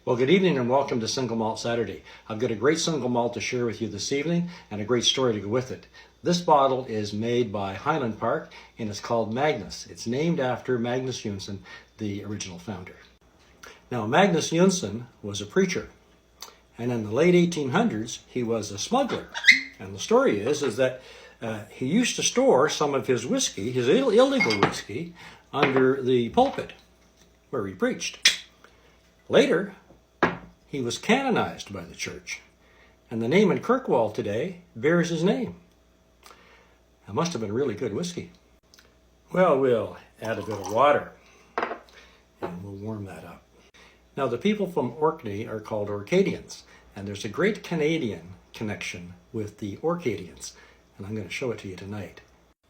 Well, good evening and welcome to Single Malt Saturday. I've got a great single malt to share with you this evening and a great story to go with it. This bottle is made by Highland Park and it's called Magnus. It's named after Magnus Jonsson, the original founder. Now, Magnus Jonsson was a preacher, and in the late 1800s, he was a smuggler. And the story is that he used to store some of his whiskey, his illegal whiskey, under the pulpit where he preached. Later, he was canonized by the church, and the name in Kirkwall today bears his name. That must have been really good whiskey. Well, we'll add a bit of water, and we'll warm that up. Now, the people from Orkney are called Orcadians, and there's a great Canadian connection with the Orcadians, and I'm going to show it to you tonight.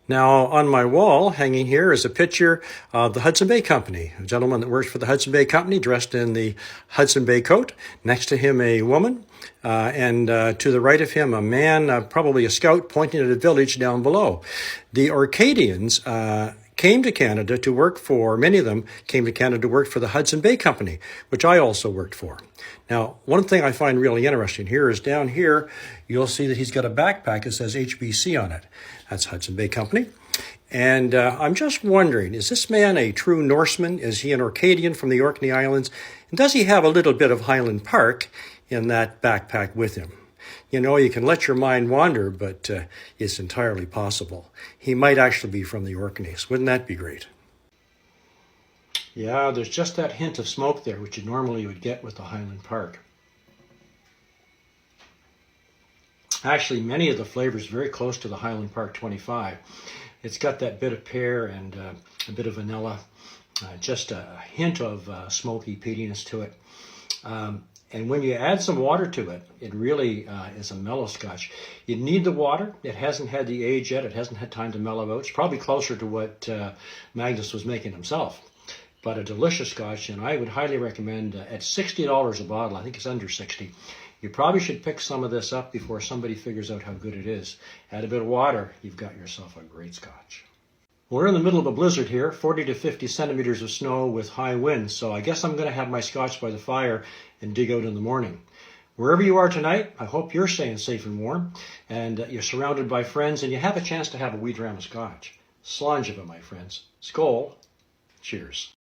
Now, on my wall, hanging here, is a picture of the Hudson Bay Company, a gentleman that works for the Hudson Bay Company dressed in the Hudson Bay coat. Next to him, a woman, and to the right of him, a man, probably a scout, pointing at a village down below. The Orcadians came to Canada to work for, many of them came to Canada to work for the Hudson Bay Company, which I also worked for. Now, one thing I find really interesting here is down here, you'll see that he's got a backpack that says HBC on it. That's Hudson Bay Company. And I'm just wondering, is this man a true Norseman? Is he an Orcadian from the Orkney Islands? And does he have a little bit of Highland Park in that backpack with him? You know, you can let your mind wander, but it's entirely possible. He might actually be from the Orkneys. Wouldn't that be great? Yeah, there's just that hint of smoke there, which you normally would get with the Highland Park. Actually, many of the flavors very close to the Highland Park 25. It's got that bit of pear and a bit of vanilla, just a hint of smoky peatiness to it. And when you add some water to it, it really is a mellow scotch. You need the water. It hasn't had the age yet. It hasn't had time to mellow out. It's probably closer to what Magnus was making himself. But a delicious scotch, and I would highly recommend at $60 a bottle. I think it's under 60. You probably should pick some of this up before somebody figures out how good it is. Add a bit of water, you've got yourself a great scotch. We're in the middle of a blizzard here, 40 to 50 centimeters of snow with high winds, so I guess I'm going to have my scotch by the fire and dig out in the morning. Wherever you are tonight, I hope you're staying safe and warm, and you're surrounded by friends, and you have a chance to have a wee dram of scotch. Slàinte, my friends. Skål. Cheers.